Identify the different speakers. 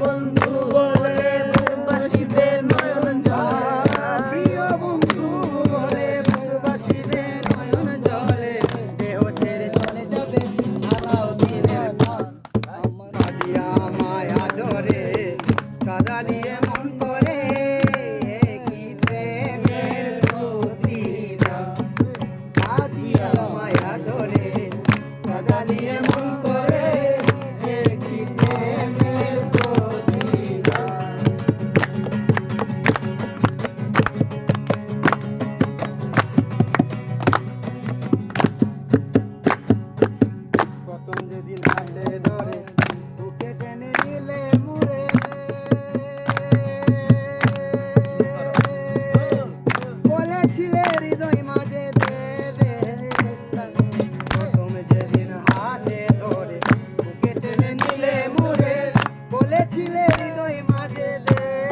Speaker 1: বন্ধু বলে বুকবাসিবে নয়ন জলে,
Speaker 2: প্রিয় বন্ধু বলে বুকবাসিবে নয়ন জলে, দেহ ছেড়ে চলে যাবে আলাউদ্দিনের খান। কাঁদিয়া মায়া ডরে কাদালিয়ে মন করে, কি প্রেমের প্রতিদান। কাঁদিয়া মায়া ডরে কাদালিয়ে মন করে, কি প্রেমের প্রতিদান। প্রথম যেদিন হাতে ধরে বুকে টেনে নিলে মুড়ে, বলেছিলে হৃদয় মাঝে দেবে স্থান। প্রথম যেদিন হাতে ধরে বুকে টেনে নিলে মুড়ে, বলেছিলে হৃদয় মাঝে দেবে